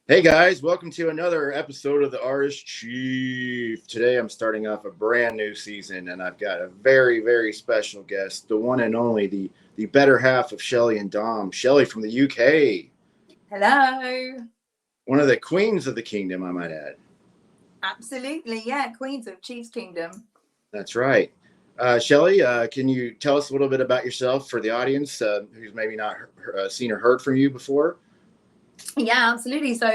Hey guys, welcome to another episode of the Artist Chief. Today I'm starting off a brand new season and I've got a very, very special guest, the one and only, the better half of Shelley and Dom, Shelley from the UK, Hello. one of the queens of the kingdom, I might add. Absolutely, yeah. Queens of Chiefs Kingdom. That's right. Shelley, can you tell us a little bit about yourself for the audience who's maybe not seen or heard from you before? Yeah, absolutely. So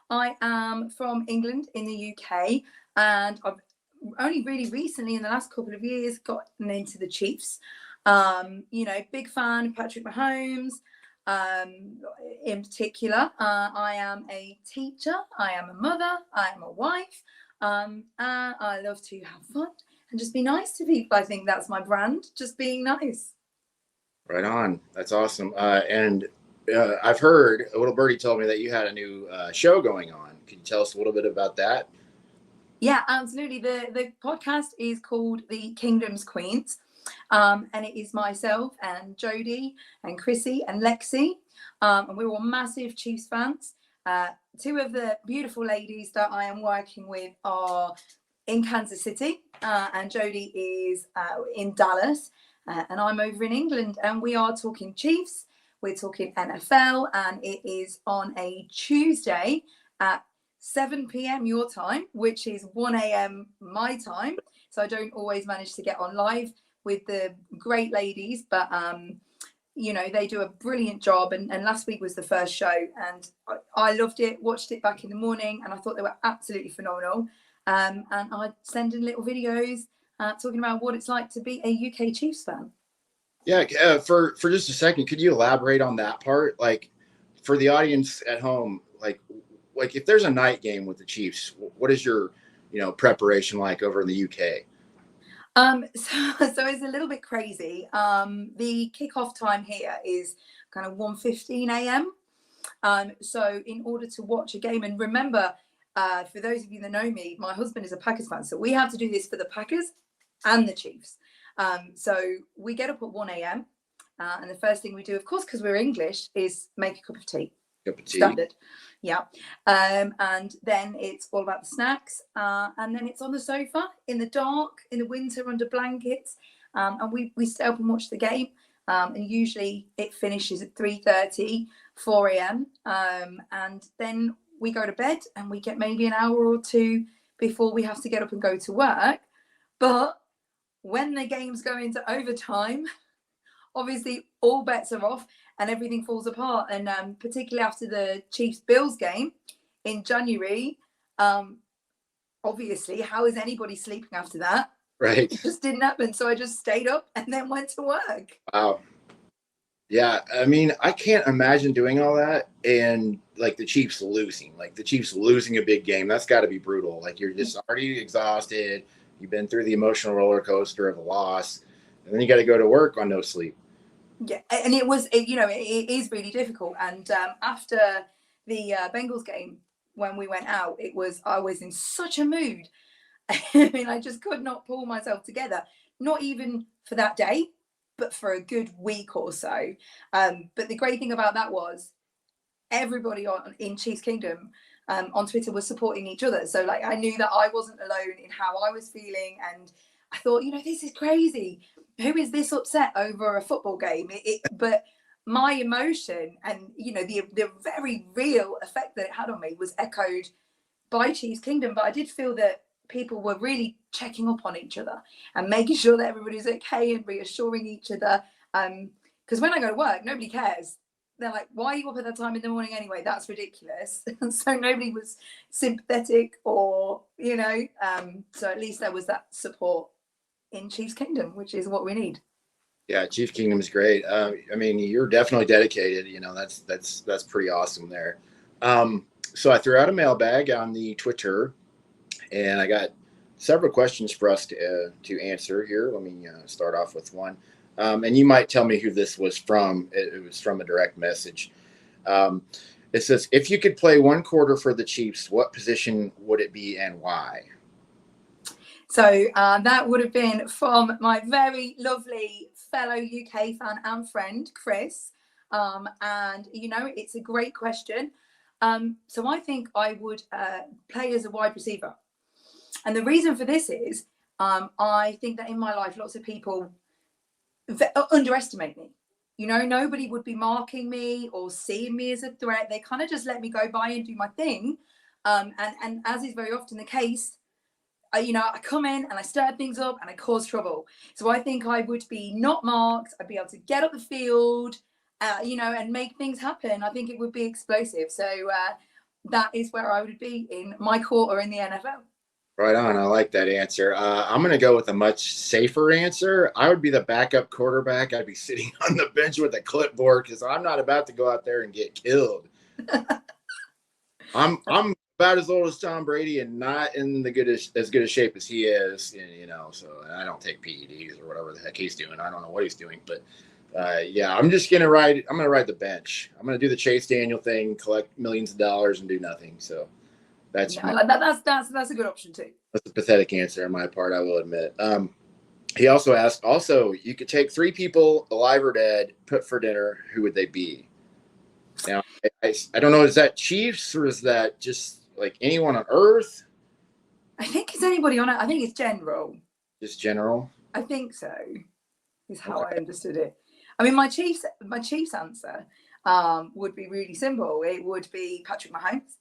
I am from England in the UK, and I've only really recently, in the last couple of years, gotten into the Chiefs. Big fan of Patrick Mahomes. Um, in particular, I am a teacher, I am a mother, I am a wife. And I love to have fun and just be nice to people. I think that's my brand, just being nice. Right on. That's awesome. And I've heard a little birdie told me that you had a new show going on. Can you tell us a little bit about that? Yeah, absolutely. The podcast is called The Kingdom's Queens. And it is myself and Jodie and Chrissy and Lexi. And we're all massive Chiefs fans. Two of the beautiful ladies that I am working with are in Kansas City, and Jodie is in Dallas, and I'm over in England. And we are talking Chiefs, we're talking NFL, and it is on a Tuesday at 7 p.m. your time, which is 1 a.m. my time. So I don't always manage to get on live with the great ladies, but they do a brilliant job. And last week was the first show, and I loved it, watched it back in the morning, and I thought they were absolutely phenomenal. And I send in little videos talking about what it's like to be a UK Chiefs fan. Yeah, for just a second, could you elaborate on that part? Like, for the audience at home, like if there's a night game with the Chiefs, what is your preparation like over in the UK? So it's a little bit crazy. The kickoff time here is kind of 1:15 a.m. So in order to watch a game, and remember, for those of you that know me, my husband is a Packers fan, so we have to do this for the Packers and the Chiefs. So we get up at 1 a.m. And the first thing we do, of course, because we're English, is make a cup of tea. Cup of tea. Standard. Yeah. And then it's all about the snacks. And then it's on the sofa in the dark, in the winter, under blankets. And we stay up and watch the game. And usually it finishes at 3:30, 4 a.m. And then we go to bed and we get maybe an hour or two before we have to get up and go to work. But when the games go into overtime, obviously all bets are off and everything falls apart. And particularly after the Chiefs Bills game in January, obviously, how is anybody sleeping after that? Right. It just didn't happen. So I just stayed up and then went to work. Wow. Yeah, I mean, I can't imagine doing all that and like the Chiefs losing, a big game. That's got to be brutal. Like you're just already exhausted. You've been through the emotional roller coaster of a loss, and then you got to go to work on no sleep. Yeah, and it is really difficult. And after the Bengals game, when we went out, I was in such a mood. I mean, I just could not pull myself together, not even for that day, but for a good week or so. But the great thing about that was everybody in Chiefs Kingdom on Twitter was supporting each other. So like I knew that I wasn't alone in how I was feeling, and I thought, this is crazy. Who is this upset over a football game? But my emotion and the very real effect that it had on me was echoed by Chiefs Kingdom. But I did feel that people were really checking up on each other and making sure that everybody's okay and reassuring each other. Because when I go to work, nobody cares. They're like, why are you up at that time in the morning anyway? That's ridiculous. And so nobody was sympathetic or, so at least there was that support in Chiefs Kingdom, which is what we need. Yeah, Chief Kingdom is great. I mean, you're definitely dedicated. That's pretty awesome there. So I threw out a mailbag on the Twitter, and I got several questions for us to answer here. Let me start off with one. And you might tell me who this was from. It was from a direct message. It says, if you could play one quarter for the Chiefs, what position would it be and why? So that would have been from my very lovely fellow UK fan and friend, Chris. And, it's a great question. So I think I would play as a wide receiver. And the reason for this is I think that in my life, lots of people underestimate me. You know, nobody would be marking me or seeing me as a threat. They kind of just let me go by and do my thing. And as is very often the case, I come in and I stir things up and I cause trouble. So I think I would be not marked. I'd be able to get up the field, and make things happen. I think it would be explosive. So that is where I would be in my quarter in the NFL. Right on. I like that answer. I'm going to go with a much safer answer. I would be the backup quarterback. I'd be sitting on the bench with a clipboard because I'm not about to go out there and get killed. I'm about as old as Tom Brady and not in as good a shape as he is. So I don't take PEDs or whatever the heck he's doing. I don't know what he's doing, but I'm just going to ride. I'm going to ride the bench. I'm going to do the Chase Daniel thing, collect millions of dollars and do nothing. So. That's a good option too. That's a pathetic answer on my part, I will admit. He also asked, you could take 3 people, alive or dead, put for dinner. Who would they be? Now, I don't know. Is that Chiefs or is that just like anyone on Earth? I think it's anybody on it. I think it's general. Just general? I think so. Is how I understood it. I mean, my Chiefs answer would be really simple. It would be Patrick Mahomes.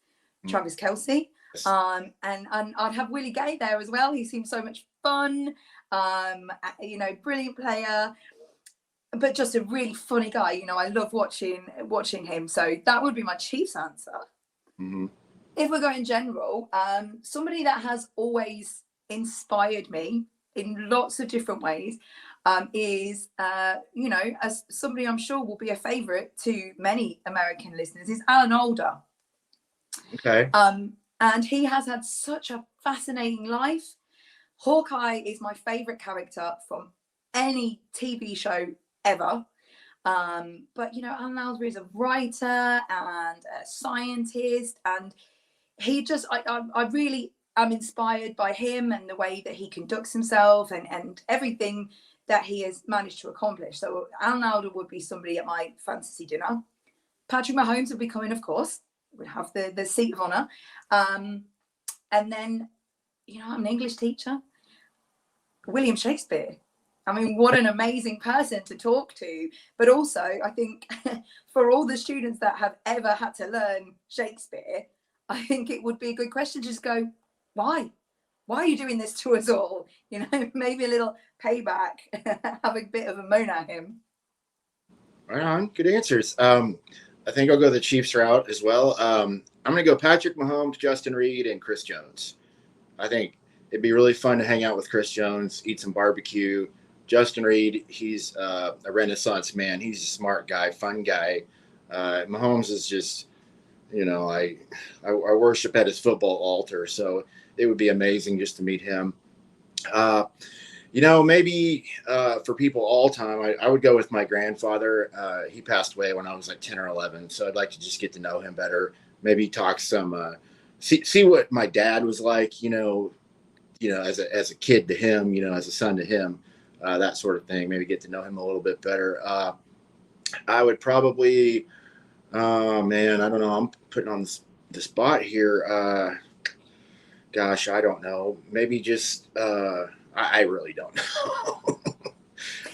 Travis Kelce, and I'd have Willie Gay there as well. He seems so much fun, brilliant player, but just a really funny guy. I love watching him. So that would be my Chiefs answer. Mm-hmm. If we're going general, somebody that has always inspired me in lots of different ways is, as somebody I'm sure will be a favorite to many American listeners, is Alan Alda. Okay. And he has had such a fascinating life. Hawkeye is my favorite character from any TV show ever. But Alan Alda is a writer and a scientist, and he just I really am inspired by him and the way that he conducts himself and everything that he has managed to accomplish. So Alan Alda would be somebody at my fantasy dinner. Patrick Mahomes would be coming, of course. Would have the seat of honor, and then I'm an English teacher. William Shakespeare. I mean, what an amazing person to talk to. But also, I think for all the students that have ever had to learn Shakespeare, I think it would be a good question to just go, why? Why are you doing this to us all? Maybe a little payback, have a bit of a moan at him. Right on. Good answers. I think I'll go the Chiefs route as well. I'm going to go Patrick Mahomes, Justin Reed, and Chris Jones. I think it'd be really fun to hang out with Chris Jones, eat some barbecue. Justin Reed, he's a Renaissance man. He's a smart guy, fun guy. Mahomes is just, I worship at his football altar. So it would be amazing just to meet him. Maybe for people all time, I would go with my grandfather. He passed away when I was like 10 or 11. So I'd like to just get to know him better. Maybe talk some, see what my dad was like, as a kid to him, as a son to him, that sort of thing. Maybe get to know him a little bit better. I would probably, I don't know. I'm putting on the spot here. Gosh, I don't know. Maybe just, I really don't know.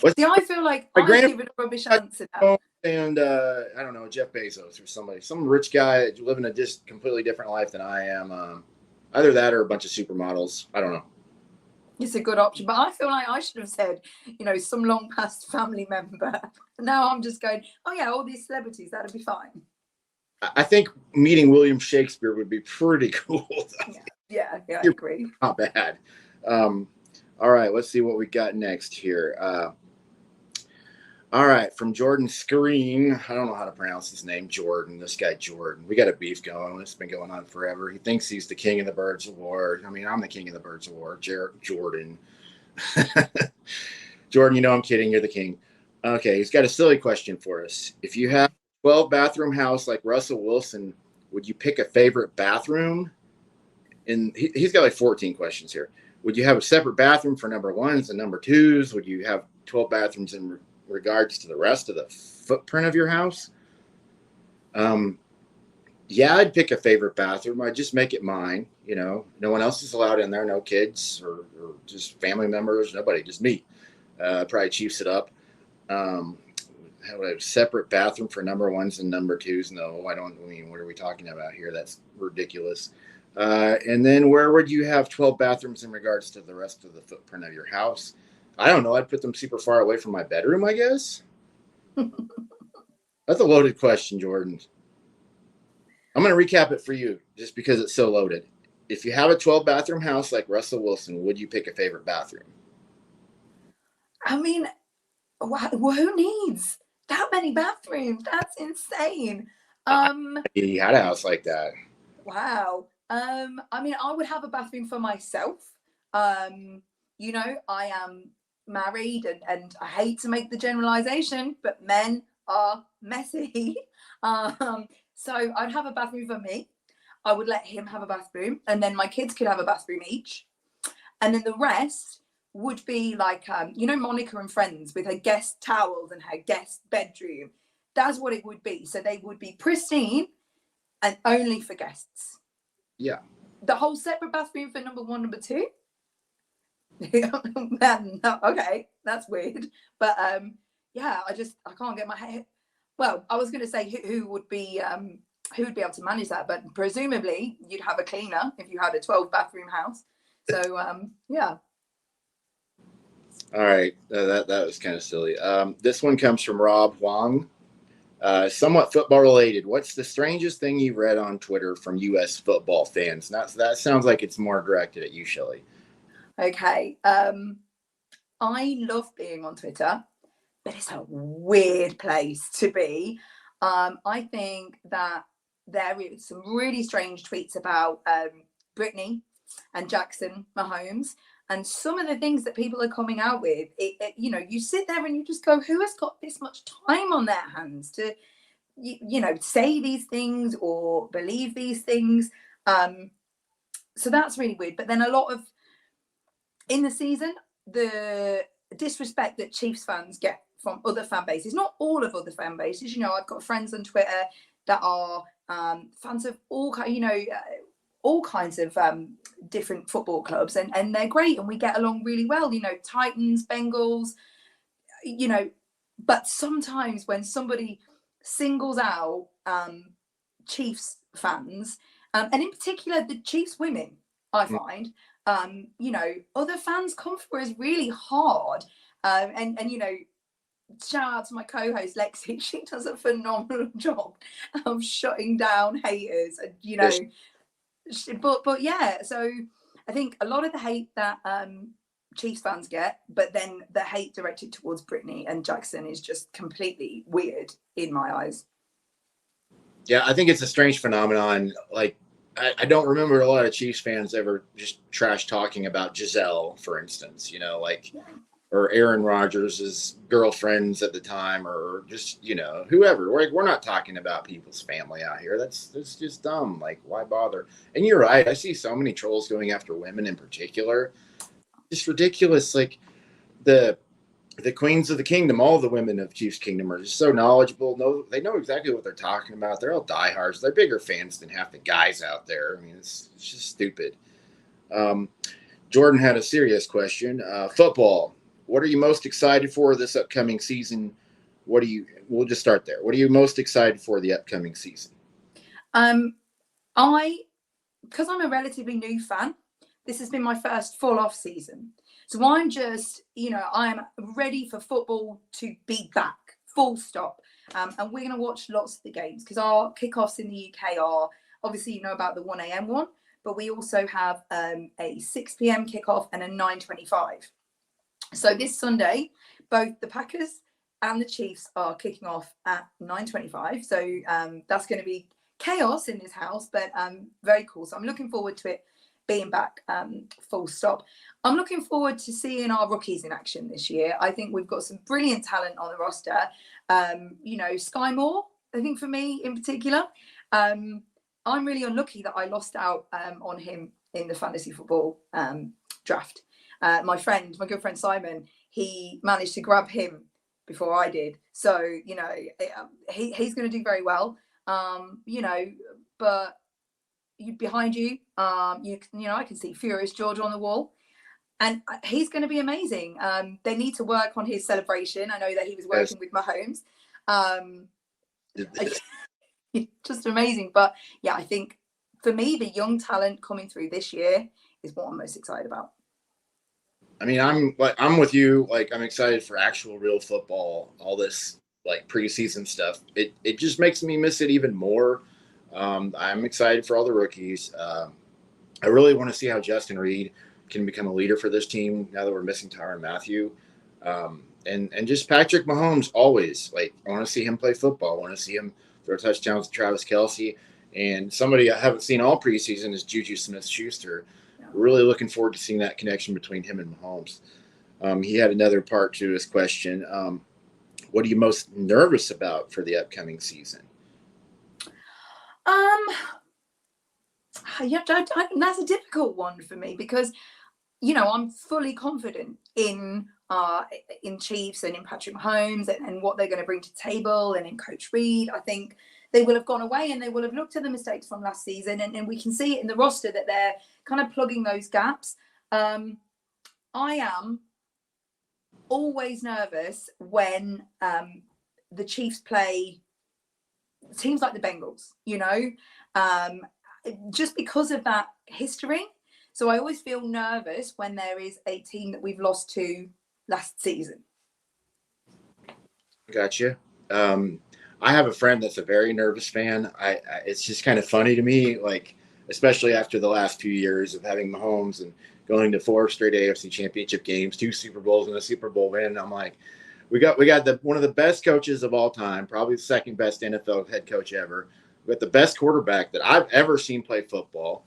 I feel like I give it a rubbish answer now. And I don't know, Jeff Bezos or somebody, some rich guy living a just completely different life than I am. Either that or a bunch of supermodels. I don't know. It's a good option, but I feel like I should have said, some long past family member. Now I'm just going, oh yeah, all these celebrities, that'd be fine. I think meeting William Shakespeare would be pretty cool. Yeah, I agree. Not bad. All right, let's see what we got next here. All right, from Jordan Screen. I don't know how to pronounce his name. Jordan. This guy, Jordan. We got a beef going. It's been going on forever. He thinks he's the king of the birds of war. I mean, I'm the king of the birds of war. Jordan. Jordan, I'm kidding. You're the king. Okay, he's got a silly question for us. If you have a 12-bathroom house like Russell Wilson, would you pick a favorite bathroom? And he's got like 14 questions here. Would you have a separate bathroom for number ones and number twos? Would you have 12 bathrooms in regards to the rest of the footprint of your house? Yeah, I'd pick a favorite bathroom. I'd just make it mine. You know, no one else is allowed in there. No kids or just family members. Nobody, just me. Probably chiefs it up. Um, have a separate bathroom for number ones and number twos. No, I don't. I mean, what are we talking about here? That's ridiculous. And then where would you have 12 bathrooms in regards to the rest of the footprint of your house? I don't know. I'd put them super far away from my bedroom, I guess. That's a loaded question, Jordan. I'm going to recap it for you just because it's so loaded. If you have a 12 bathroom house like Russell Wilson, would you pick a favorite bathroom? I mean, who needs that many bathrooms? That's insane. He had a house like that. Wow. I mean, I would have a bathroom for myself. You know, I am married and I hate to make the generalization, but men are messy. So I'd have a bathroom for me. I would let him have a bathroom, and then my kids could have a bathroom each. And then the rest would be like, you know, Monica and Friends with her guest towels and her guest bedroom. That's what it would be. So they would be pristine and only for guests. Yeah. The whole separate bathroom for number one, number two. Okay, that's weird. But yeah, I can't get my head. Well, I was going to say who would be able to manage that, but presumably you'd have a cleaner if you had a 12 bathroom house. So yeah. All right, that was kind of silly. This one comes from Rob Huang. Somewhat football related. What's the strangest thing you've read on Twitter from U.S. football fans? That sounds like it's more directed at you, Shelley. Okay. I love being on Twitter, but it's a weird place to be. I think that there is some really strange tweets about Brittany and Jackson Mahomes, and some of the things that people are coming out with. You know, you sit there and you just go, who has got this much time on their hands to, you know, say these things or believe these things? So that's really weird. But then a lot of in the season, the disrespect that Chiefs fans get from other fan bases, not all of other fan bases. You know, I've got friends on Twitter that are fans of all kinds of different football clubs, and they're great, and we get along really well. You know, Titans, Bengals, you know, but sometimes when somebody singles out Chiefs fans, and in particular the Chiefs women, I find, you know, other fans come for us really hard, and you know, shout out to my co-host Lexi. She does a phenomenal job of shutting down haters, and you know, but yeah. So I think a lot of the hate that Chiefs fans get, but then the hate directed towards Brittany and Jackson is just completely weird in my eyes. Yeah, I think it's a strange phenomenon. Like, I don't remember a lot of Chiefs fans ever just trash talking about Giselle, for instance, you know, like, or Aaron Rodgers' girlfriends at the time, or just, you know, whoever. We're not talking about people's family out here. That's just dumb. Like, why bother? And you're right. I see so many trolls going after women in particular. Just ridiculous. Like, the queens of the kingdom, all the women of Chiefs Kingdom are just so knowledgeable. They know exactly what they're talking about. They're all diehards. They're bigger fans than half the guys out there. I mean, it's just stupid. Jordan had a serious question. Football. What are you most excited for this upcoming season? We'll just start there. What are you most excited for the upcoming season? Because I'm a relatively new fan, this has been my first full off season. So I'm just, you know, I'm ready for football to be back, full stop. And we're going to watch lots of the games because our kickoffs in the UK are, obviously, you know about the 1 a.m. one, but we also have a 6 p.m. kickoff and a 9:25. So this Sunday, both the Packers and the Chiefs are kicking off at 9:25. So that's going to be chaos in this house, but very cool. So I'm looking forward to it being back, full stop. I'm looking forward to seeing our rookies in action this year. I think we've got some brilliant talent on the roster. You know, Sky Moore, I think for me in particular, I'm really unlucky that I lost out on him in the fantasy football draft. My good friend Simon, he managed to grab him before I did. So, you know, he's going to do very well. You know, but behind you, I can see Furious George on the wall. And he's going to be amazing. They need to work on his celebration. I know that he was working with Mahomes. Just amazing. But yeah, I think for me, the young talent coming through this year is what I'm most excited about. I mean, I'm with you. Like, I'm excited for actual real football. All this like preseason stuff. It just makes me miss it even more. I'm excited for all the rookies. I really want to see how Justin Reed can become a leader for this team now that we're missing Tyrann Mathieu. And just Patrick Mahomes always. Like, I want to see him play football. I want to see him throw touchdowns to Travis Kelce. And somebody I haven't seen all preseason is Juju Smith-Schuster. Really looking forward to seeing that connection between him and Mahomes. He had another part to his question. What are you most nervous about for the upcoming season? Yeah, that's a difficult one for me because, I'm fully confident in Chiefs and in Patrick Mahomes and what they're going to bring to the table, and in Coach Reed. I think they will have gone away and they will have looked at the mistakes from last season, and we can see it in the roster that they're kind of plugging those gaps. I am always nervous when the Chiefs play teams like the Bengals, just because of that history. So I always feel nervous when there is a team that we've lost to last season. Gotcha. I have a friend that's a very nervous fan. It's just kind of funny to me, like, especially after the last 2 years of having Mahomes and going to 4 straight AFC Championship games, 2 Super Bowls, and a Super Bowl win. I'm like, we got one of the best coaches of all time, probably the second best NFL head coach ever. We got the best quarterback that I've ever seen play football,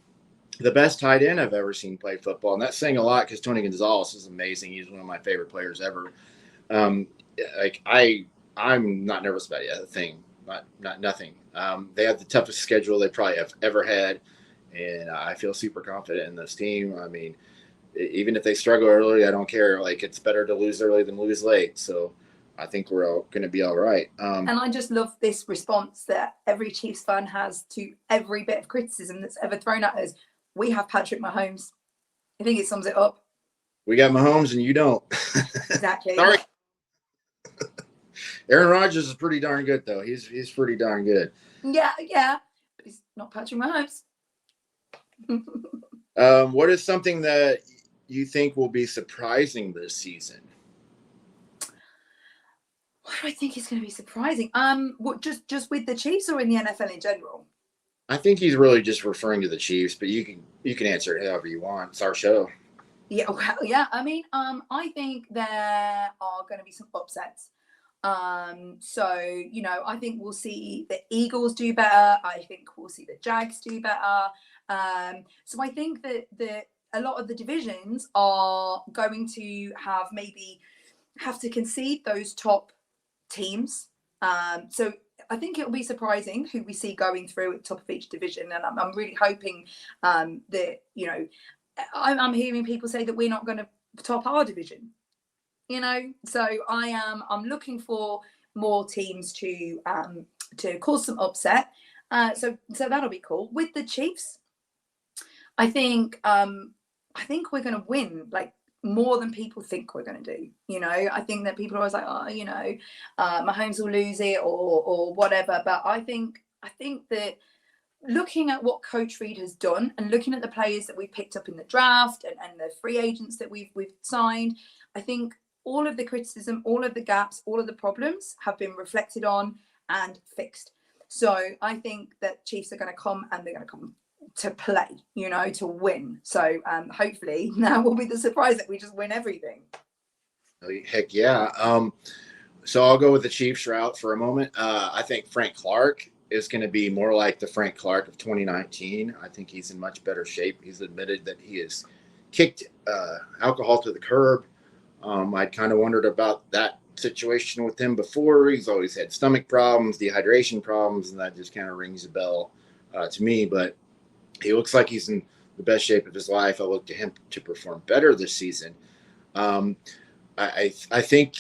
the best tight end I've ever seen play football, and that's saying a lot because Tony Gonzalez is amazing. He's one of my favorite players ever. I'm not nervous about a thing, nothing. They have the toughest schedule they probably have ever had, and I feel super confident in this team. I mean, even if they struggle early, I don't care. Like, it's better to lose early than lose late. So I think we're all going to be all right. And I just love this response that every Chiefs fan has to every bit of criticism that's ever thrown at us. We have Patrick Mahomes. I think it sums it up. We got Mahomes and you don't. Exactly. Sorry. Aaron Rodgers is pretty darn good, though. He's pretty darn good. Yeah. But he's not Patrick Mahomes. What is something that you think will be surprising this season? What do I think is going to be surprising? What just with the Chiefs or in the NFL in general? I think he's really just referring to the Chiefs, but you can answer it however you want. It's our show. Yeah, well, yeah. I mean, I think there are going to be some upsets. So, I think we'll see the Eagles do better. I think we'll see the Jags do better. So I think that a lot of the divisions are going to have to concede those top teams. So I think it'll be surprising who we see going through at the top of each division. And I'm really hoping that, I'm hearing people say that we're not going to top our division. So I'm looking for more teams to cause some upset. So that'll be cool. With the Chiefs, I think we're going to win like more than people think we're going to do. I think that people are always like, Mahomes will lose it or whatever. But I think that looking at what Coach Reed has done and looking at the players that we've picked up in the draft and the free agents that we've signed, I think all of the criticism, all of the gaps, all of the problems have been reflected on and fixed. So I think that Chiefs are going to come and they're going to come to play, to win. So hopefully now will be the surprise that we just win everything. Heck yeah. So I'll go with the Chiefs route for a moment. I think Frank Clark is going to be more like the Frank Clark of 2019. I think he's in much better shape. He's admitted that he has kicked alcohol to the curb. I'd kind of wondered about that situation with him before. He's always had stomach problems, dehydration problems, and that just kind of rings a bell to me. But he looks like he's in the best shape of his life. I look to him to perform better this season. I think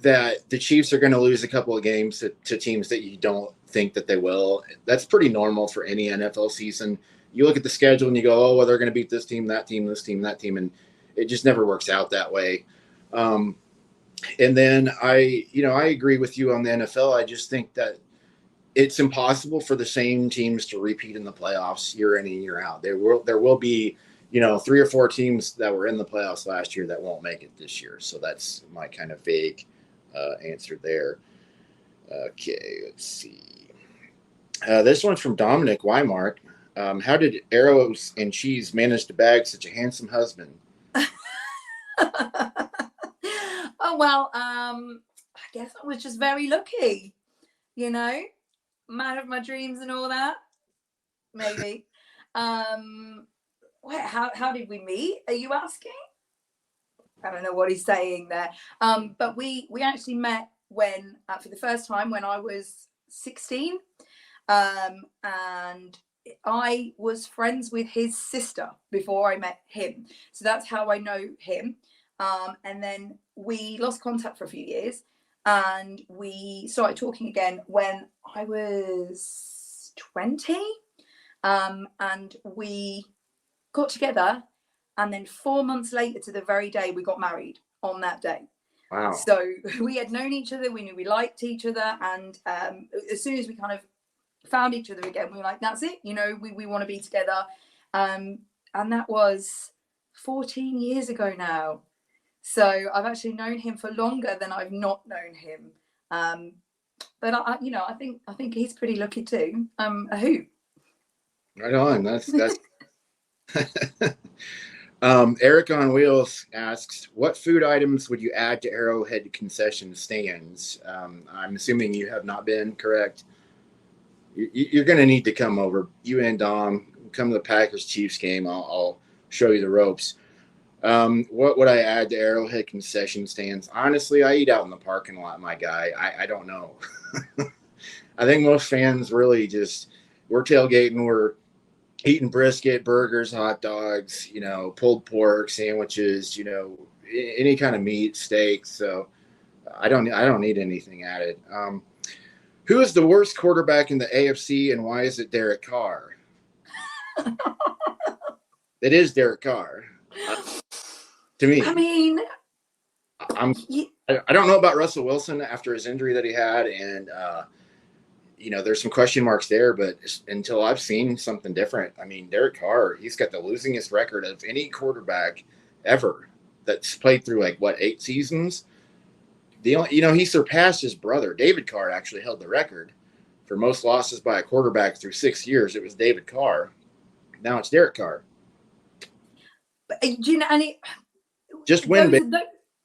that the Chiefs are going to lose a couple of games to teams that you don't think that they will. That's pretty normal for any NFL season. You look at the schedule and you go, oh, well, they're going to beat this team, that team, this team, that team, and it just never works out that way. And then I agree with you on the NFL. I just think that it's impossible for the same teams to repeat in the playoffs year in and year out. There will be, 3 or 4 teams that were in the playoffs last year that won't make it this year. So that's my kind of vague answer there. Okay, let's see. This one's from Dominic Weimark. How did Arrows and Cheese manage to bag such a handsome husband? Oh, well, I guess I was just very lucky, man of my dreams and all that. Maybe. Wait, how did we meet? Are you asking? I don't know what he's saying there. But we actually met when for the first time when I was 16. And I was friends with his sister before I met him. So that's how I know him. And then we lost contact for a few years and we started talking again when I was 20. And we got together, and then 4 months later to the very day we got married on that day. Wow. So we had known each other, we knew we liked each other, and as soon as we kind of found each other again, we were like, that's it, we want to be together. And that was 14 years ago now. So I've actually known him for longer than I've not known him. But I think he's pretty lucky too. A hoot. Right on. That's Eric on Wheels asks, what food items would you add to Arrowhead concession stands? I'm assuming you have not been, correct? You're going to need to come over. You and Dom, come to the Packers-Chiefs game. I'll show you the ropes. What would I add to Arrowhead concession stands? Honestly, I eat out in the parking lot, my guy. I don't know. I think most fans really we're tailgating, we're eating brisket, burgers, hot dogs, pulled pork, sandwiches, any kind of meat, steak. So I don't need anything added. Who is the worst quarterback in the AFC, and why is it Derek Carr? It is Derek Carr. To me. I mean, I don't know about Russell Wilson after his injury that he had, and there's some question marks there, but until I've seen something different, I mean, Derek Carr, he's got the losingest record of any quarterback ever that's played through 8 seasons. He surpassed his brother. David Carr actually held the record for most losses by a quarterback through 6 years. It was David Carr. Now it's Derek Carr. But, and just win.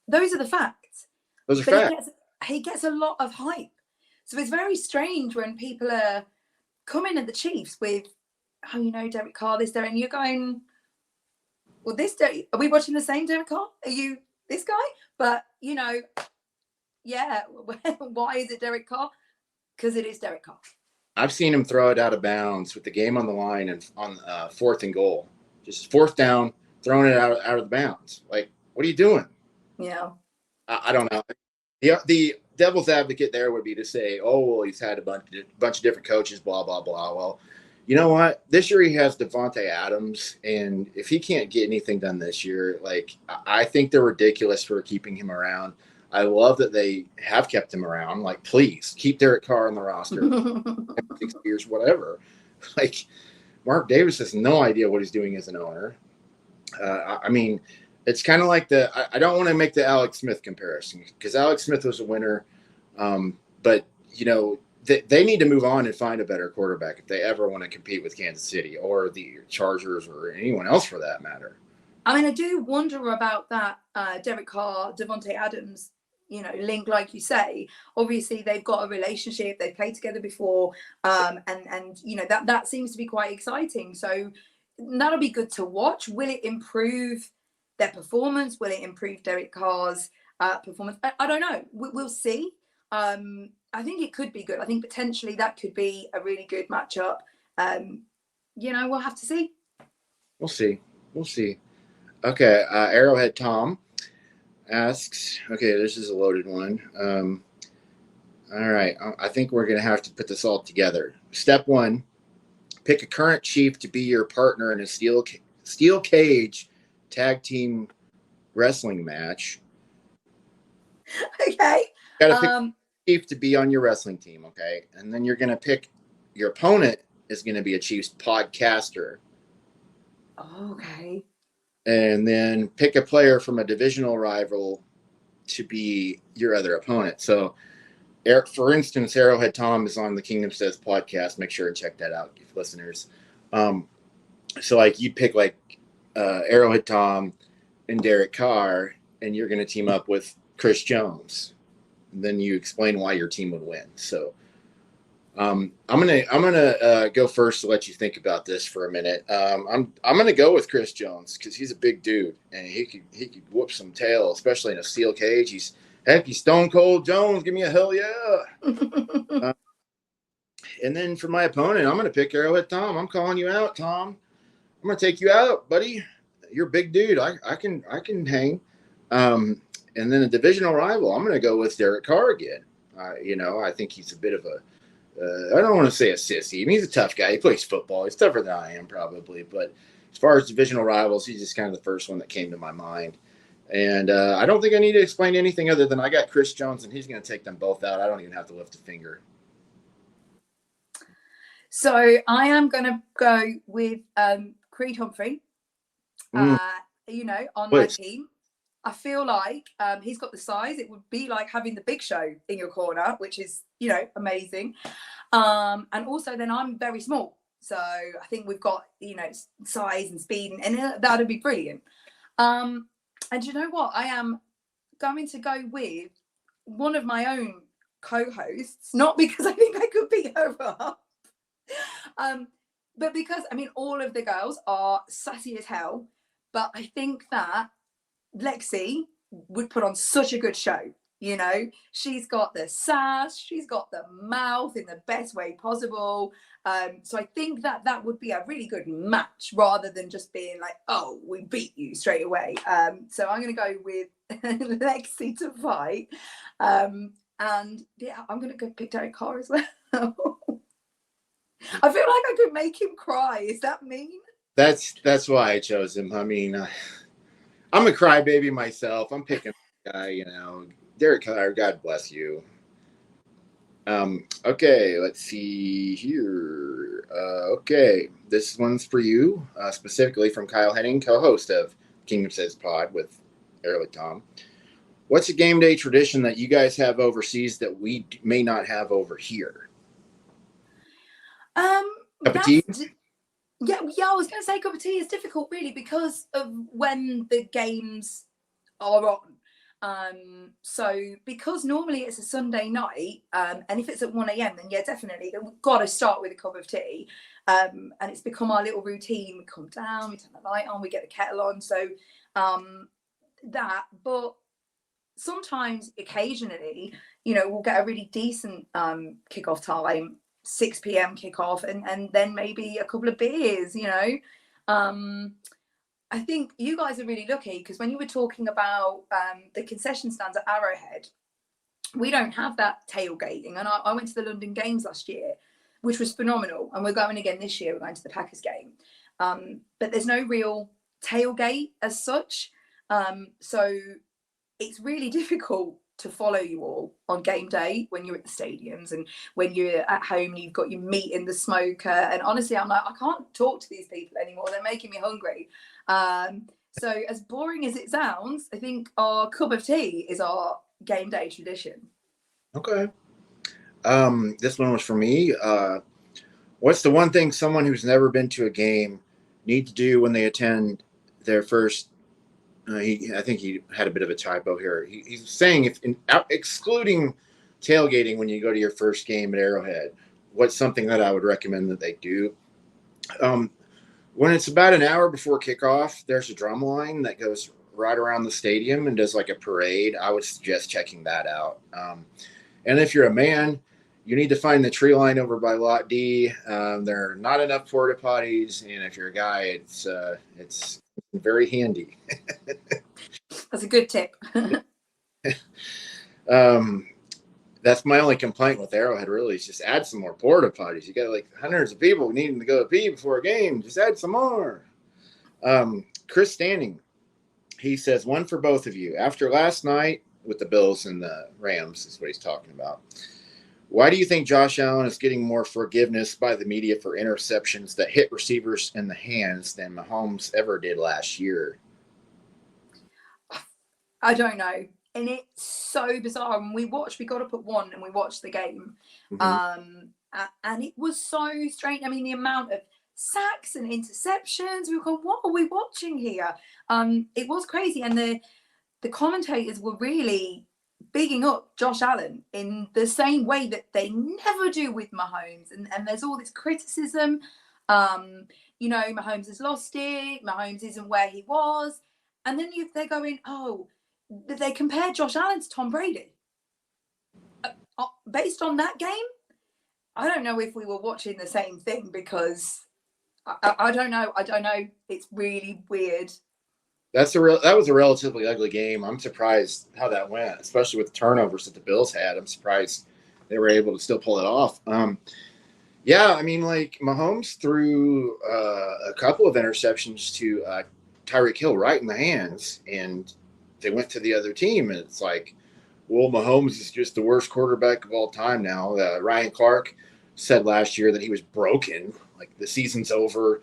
Those are the facts. Those are facts. He gets a lot of hype. So it's very strange when people are coming at the Chiefs with, Derek Carr, this, there, and you're going, well, are we watching the same Derek Carr? Are you this guy? But, yeah, why is it Derek Carr? Because it is Derek Carr. I've seen him throw it out of bounds with the game on the line and on 4th and goal. Just 4th down, throwing it out of the bounds. What are you doing? Yeah. I don't know. The devil's advocate there would be to say, oh, well, he's had a bunch of different coaches, blah, blah, blah. Well, you know what? This year he has Devontae Adams, and if he can't get anything done this year, I think they're ridiculous for keeping him around. I love that they have kept him around. Please keep Derek Carr on the roster. 6 years, whatever. Mark Davis has no idea what he's doing as an owner. I mean, it's kind of like I don't want to make the Alex Smith comparison because Alex Smith was a winner. But, they need to move on and find a better quarterback if they ever want to compete with Kansas City or the Chargers or anyone else for that matter. I mean, I do wonder about that Derek Carr, Devontae Adams, link, like you say. Obviously, they've got a relationship. They've played together before. And that seems to be quite exciting. So that'll be good to watch. Will it improve their performance? Will it improve Derek Carr's performance? I don't know. We'll see. I think it could be good. I think potentially that could be a really good matchup. We'll have to see. We'll see. Okay. Arrowhead Tom asks, okay, this is a loaded one. All right. I think we're going to have to put this all together. Step 1, pick a current chief to be your partner in a steel cage tag team wrestling match. Okay. You got to pick a chief to be on your wrestling team, okay? And then you're going to pick your opponent is going to be a Chiefs podcaster. Okay. And then pick a player from a divisional rival to be your other opponent. So, for instance, Arrowhead Tom is on the Kingdom Says podcast. Make sure and check that out, listeners. So, like, you pick like Arrowhead Tom and Derek Carr, and you're going to team up with Chris Jones. And then you explain why your team would win. So, I'm gonna go first to let you think about this for a minute. I'm gonna go with Chris Jones because he's a big dude and he could whoop some tail, especially in a steel cage. He's Stone Cold Jones. Give me a hell yeah! And then for my opponent, I'm gonna pick Arrowhead Tom. I'm calling you out, Tom. I'm gonna take you out, buddy. You're a big dude. I can hang. And then a divisional rival, I'm gonna go with Derek Carr again. I think he's a bit of a I don't want to say a sissy. I mean, he's a tough guy. He plays football. He's tougher than I am, probably. But as far as divisional rivals, he's just kind of the first one that came to my mind. And I don't think I need to explain anything other than I got Chris Jones, and he's going to take them both out. I don't even have to lift a finger. So I am going to go with Creed Humphrey, on my team. I feel like he's got the size. It would be like having the Big Show in your corner, which is, amazing. And also then I'm very small. So I think we've got, size and speed and that would be brilliant. And you know what? I am going to go with one of my own co-hosts, not because I think I could beat her up, but because, all of the girls are sassy as hell. But I think that Lexi would put on such a good show. She's got the sass, she's got the mouth in the best way possible. So I think that would be a really good match rather than just being like, oh, we beat you straight away. So I'm going to go with Lexi to fight. And yeah, I'm going to go pick Derek Carr as well. I feel like I could make him cry. Is that mean? That's why I chose him. I mean, I'm a crybaby myself. I'm picking a guy, Derek Carr, God bless you. Okay, let's see here. Okay, this one's for you, specifically from Kyle Henning, co-host of Kingdom Says Pod with Arrowhead Tom. What's a game day tradition that you guys have overseas that we may not have over here? Cup of tea? Yeah, I was going to say cup of tea is difficult, really, because of when the games are on. So because normally it's a Sunday night, and if it's at 1 a.m, then yeah, definitely we've got to start with a cup of tea. And it's become our little routine. We come down, we turn the light on, we get the kettle on. So but sometimes, occasionally, we'll get a really decent kickoff time. 6 p.m. kickoff and then maybe a couple of beers, I think you guys are really lucky because when you were talking about the concession stands at Arrowhead, we don't have that tailgating. And I went to the London Games last year, which was phenomenal. And we're going again this year. We're going to the Packers game. But there's no real tailgate as such. So it's really difficult to follow you all on game day when you're at the stadiums and when you're at home and you've got your meat in the smoker. And honestly, I'm like, I can't talk to these people anymore. They're making me hungry. So as boring as it sounds, I think our cup of tea is our game day tradition. Okay. This one was for me. What's the one thing someone who's never been to a game need to do when they attend their first I think he had a bit of a typo here. He's saying excluding tailgating when you go to your first game at Arrowhead, what's something that I would recommend that they do? When it's about an hour before kickoff, there's a drum line that goes right around the stadium and does like a parade. I would suggest checking that out. And if you're a man, you need to find the tree line over by Lot D. There are not enough porta potties, and if you're a guy, it's very handy. That's a good tip. That's my only complaint with Arrowhead. Really, is just add some more porta potties. You got like hundreds of people needing to go pee before a game. Just add some more. Chris Standing, he says, one for both of you. After last night with the Bills and the Rams, is what he's talking about. Why do you think Josh Allen is getting more forgiveness by the media for interceptions that hit receivers in the hands than Mahomes ever did last year? I don't know. And it's so bizarre. When we got to put one and we watched the game. Mm-hmm. And it was so strange. I mean, the amount of sacks and interceptions, we were going, what are we watching here? It was crazy. And the commentators were really bigging up Josh Allen in the same way that they never do with Mahomes. And there's all this criticism. Mahomes has lost it. Mahomes isn't where he was. And then they're going, oh, they compare Josh Allen to Tom Brady. Based on that game, I don't know if we were watching the same thing, because I don't know. It's really weird. That was a relatively ugly game. I'm surprised how that went, especially with the turnovers that the Bills had. I'm surprised they were able to still pull it off. Yeah, I mean, like Mahomes threw a couple of interceptions to Tyreek Hill right in the hands, and they went to the other team, and it's like, well, Mahomes is just the worst quarterback of all time now. Ryan Clark said last year that he was broken, like the season's over.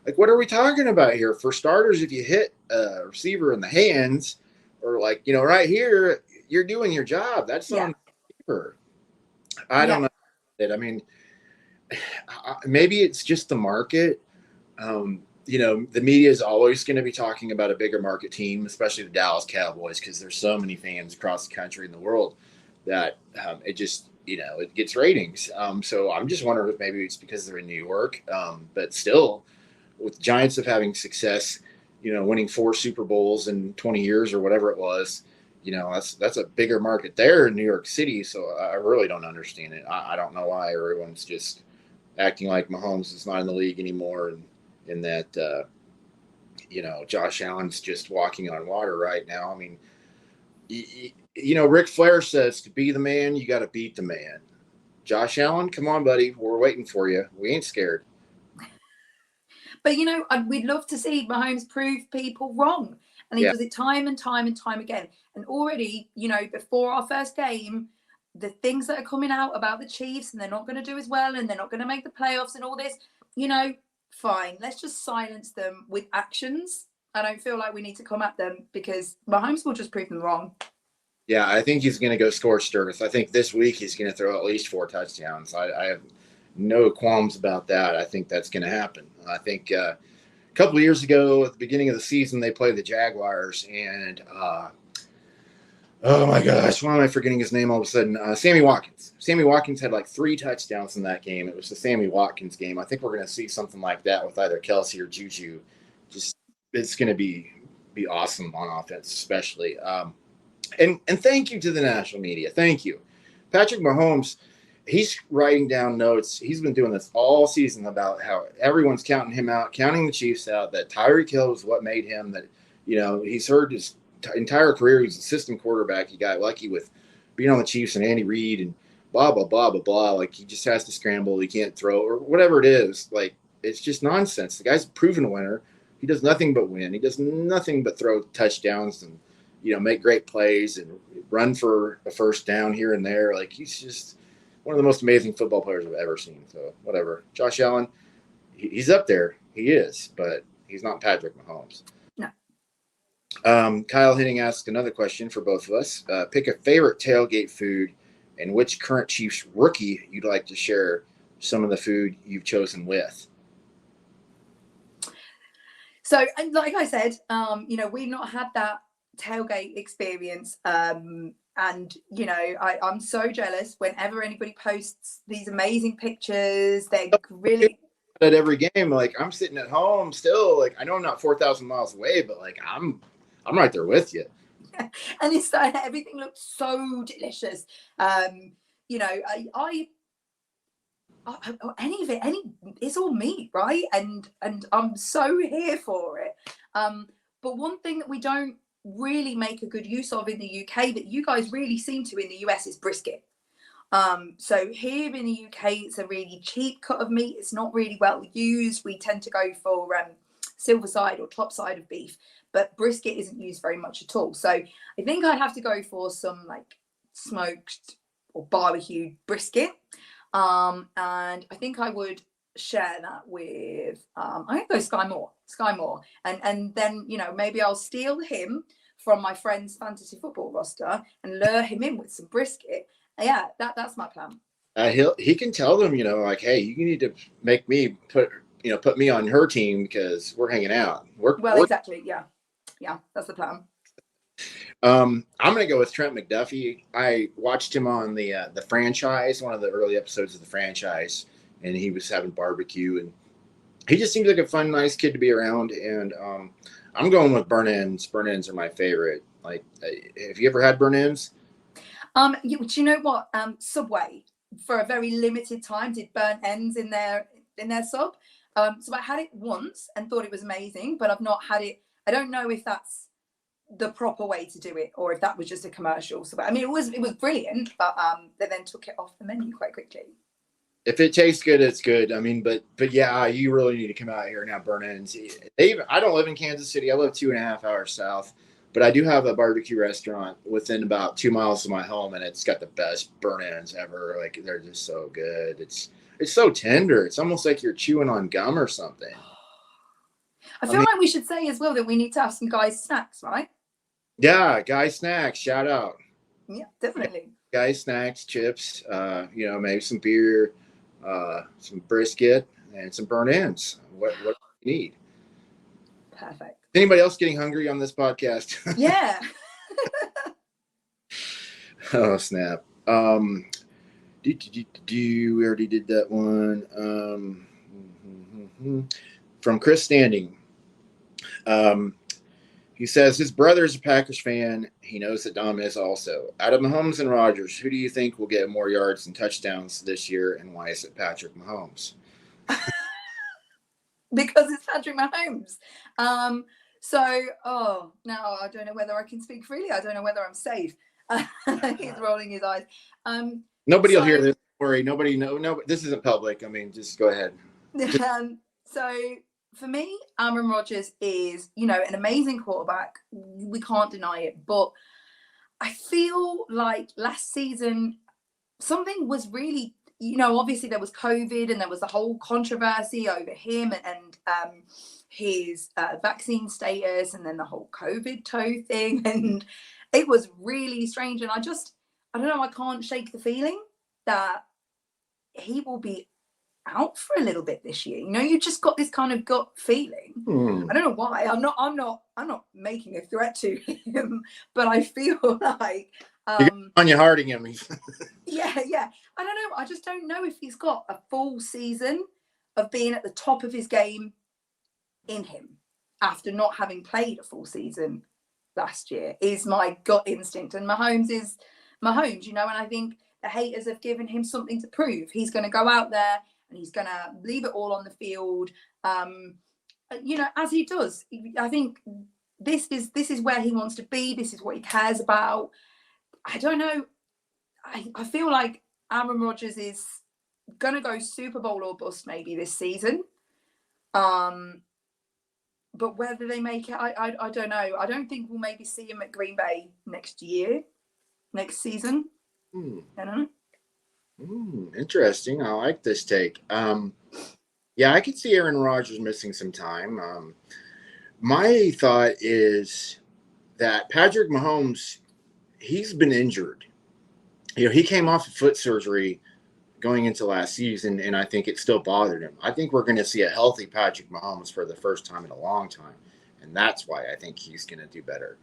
Like, what are we talking about here? For starters, if you hit a receiver in the hands, or like, right here, you're doing your job. That's on the receiver. I don't know. I mean, maybe it's just the market. The media is always going to be talking about a bigger market team, especially the Dallas Cowboys, because there's so many fans across the country and the world that it just, it gets ratings. So I'm just wondering if maybe it's because they're in New York. But still, with the Giants of having success, winning 4 Super Bowls in 20 years or whatever it was, that's a bigger market there in New York City. So I really don't understand it. I don't know why everyone's just acting like Mahomes is not in the league anymore, and that Josh Allen's just walking on water right now. I mean, Ric Flair says to be the man, you got to beat the man. Josh Allen, come on, buddy, we're waiting for you. We ain't scared. But we'd love to see Mahomes prove people wrong, and he does it time and time and time again. And already, before our first game, the things that are coming out about the Chiefs, and they're not going to do as well, and they're not going to make the playoffs, and all this, fine. Let's just silence them with actions. I don't feel like we need to come at them, because Mahomes will just prove them wrong. Yeah, I think he's going to go scorched earth. I think this week he's going to throw at least 4 touchdowns. I have no qualms about that. I think that's going to happen. I think a couple of years ago at the beginning of the season, they played the Jaguars, and oh my gosh, why am I forgetting his name all of a sudden? Sammy Watkins. Sammy Watkins had like 3 touchdowns in that game. It was the Sammy Watkins game. I think we're going to see something like that with either Kelsey or Juju. Just, it's going to be awesome on offense, especially. And thank you to the national media. Thank you. Patrick Mahomes, he's writing down notes. He's been doing this all season about how everyone's counting him out, counting the Chiefs out, that Tyreek Hill was what made him, that, he's heard his entire career he's a system quarterback. He got lucky with being on the Chiefs and Andy Reid and blah, blah, blah, blah, blah. Like, he just has to scramble. He can't throw or whatever it is. Like, it's just nonsense. The guy's a proven winner. He does nothing but win. He does nothing but throw touchdowns and, make great plays and run for a first down here and there. Like, he's just one of the most amazing football players I've ever seen. So whatever. Josh Allen, he's up there. He is, but he's not Patrick Mahomes. No. Kyle Henning asked another question for both of us. Pick a favorite tailgate food and which current Chiefs rookie you'd like to share some of the food you've chosen with. So, like I said, we've not had that tailgate experience. And, I'm so jealous whenever anybody posts these amazing pictures. They're really... At every game, like, I'm sitting at home still. Like, I know I'm not 4,000 miles away, but, like, I'm right there with you. And it's like, everything looks so delicious. Any of it, it's all meat, right? And I'm so here for it. But one thing that we don't really make a good use of in the UK that you guys really seem to in the US is brisket. So here in the UK, it's a really cheap cut of meat. It's not really well used. We tend to go for silver side or top side of beef, but brisket isn't used very much at all. So I think I'd have to go for some like smoked or barbecued brisket. And I think I would share that with I'm gonna go Sky Moore, and then maybe I'll steal him from my friend's fantasy football roster and lure him in with some brisket. Yeah, that's my plan. He can tell them, like, hey, you need to make me put me on her team because we're hanging out. Exactly. Yeah, that's the plan. I'm gonna go with Trent McDuffie. I watched him on the franchise, one of the early episodes of the franchise, and he was having barbecue, and he just seems like a fun, nice kid to be around. And I'm going with burnt ends. Burnt ends are my favorite. Like, have you ever had burnt ends? Do you know what? Subway for a very limited time did burnt ends in their sub. So I had it once and thought it was amazing, but I've not had it. I don't know if that's the proper way to do it or if that was just a commercial. So I mean, it was brilliant, but they then took it off the menu quite quickly. If it tastes good, it's good. I mean, but yeah, you really need to come out here and have burnt ends. I don't live in Kansas City. I live 2.5 hours south. But I do have a barbecue restaurant within about 2 miles of my home, and it's got the best burnt ends ever. Like, they're just so good. It's so tender. It's almost like you're chewing on gum or something. I feel like we should say as well that we need to have some guys' snacks, right? Yeah, guys' snacks. Shout out. Yeah, definitely. Guys' snacks, chips. Maybe some beer, some brisket, and some burnt ends. What do you need? Perfect. Anybody else getting hungry on this podcast? Yeah. Oh, snap. We already did that one. From Chris Standing. He says his brother is a Packers fan. He knows that Dom is also. Out of Mahomes and Rodgers, who do you think will get more yards and touchdowns this year, and why is it Patrick Mahomes? Because it's Patrick Mahomes. Now I don't know whether I can speak freely. I don't know whether I'm safe. He's rolling his eyes. Nobody will hear this. Don't worry, nobody. No, this isn't public. I mean, just go ahead. So for me, Aaron Rodgers is, an amazing quarterback. We can't deny it. But I feel like last season something was really, obviously there was COVID and there was the whole controversy over him and his vaccine status and then the whole COVID toe thing. And it was really strange. And I don't know, I can't shake the feeling that he will be out for a little bit this year. You just got this kind of gut feeling. I don't know why. I'm not making a threat to him, but I feel like Anya Harding him. yeah. I don't know. I just don't know if he's got a full season of being at the top of his game in him after not having played a full season last year, is my gut instinct. And Mahomes is Mahomes, and I think the haters have given him something to prove. He's going to go out there and he's going to leave it all on the field, as he does. I think this is where he wants to be. This is what he cares about. I don't know. I feel like Aaron Rodgers is going to go Super Bowl or bust maybe this season. But whether they make it, I don't know. I don't think we'll maybe see him at Green Bay next season. I don't know. Interesting. I like this take. Yeah, I could see Aaron Rodgers missing some time. My thought is that Patrick Mahomes, he's been injured. He came off of foot surgery going into last season, and I think it still bothered him. I think we're going to see a healthy Patrick Mahomes for the first time in a long time, and that's why I think he's going to do better.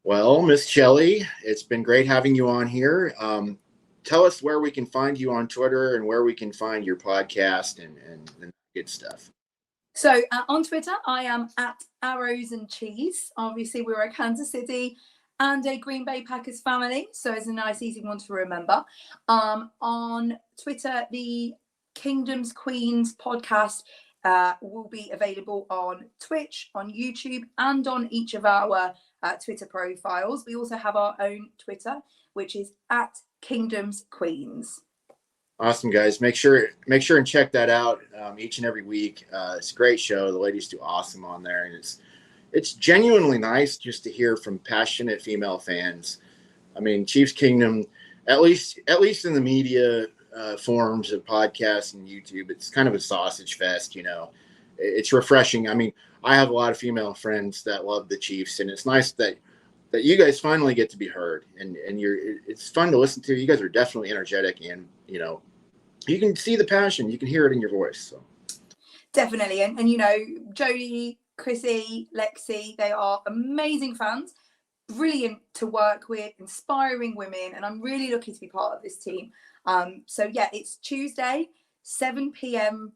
Well, Miss Shelley, it's been great having you on here. Tell us where we can find you on Twitter and where we can find your podcast and good stuff. So on Twitter, I am at Arrows and Cheese. Obviously, we're a Kansas City and a Green Bay Packers family, so it's a nice, easy one to remember. On Twitter, the Kingdoms Queens podcast will be available on Twitch, on YouTube, and on each of our Twitter profiles. We also have our own Twitter, which is at Kingdoms Queens. Awesome, guys. Make sure and check that out each and every week. It's a great show. The ladies do awesome on there, and it's genuinely nice just to hear from passionate female fans. I mean, Chiefs Kingdom, at least in the media forms of podcasts and YouTube, it's kind of a sausage fest. You know, it's refreshing. I mean, I have a lot of female friends that love the Chiefs, and it's nice that you guys finally get to be heard, and it's fun to listen to. You guys are definitely energetic, and you know, you can see the passion, you can hear it in your voice. So definitely, and you know, Jodie, Chrissy, Lexi, they are amazing fans, brilliant to work with, inspiring women, and I'm really lucky to be part of this team. So yeah, it's Tuesday, 7 p.m.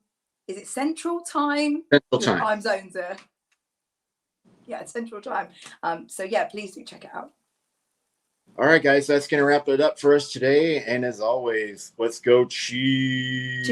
Is it Central Time? Central Time. Time zones are. Yeah, Central Time. So yeah, please do check it out. All right, guys, that's going to wrap it up for us today. And as always, let's go Chiefs.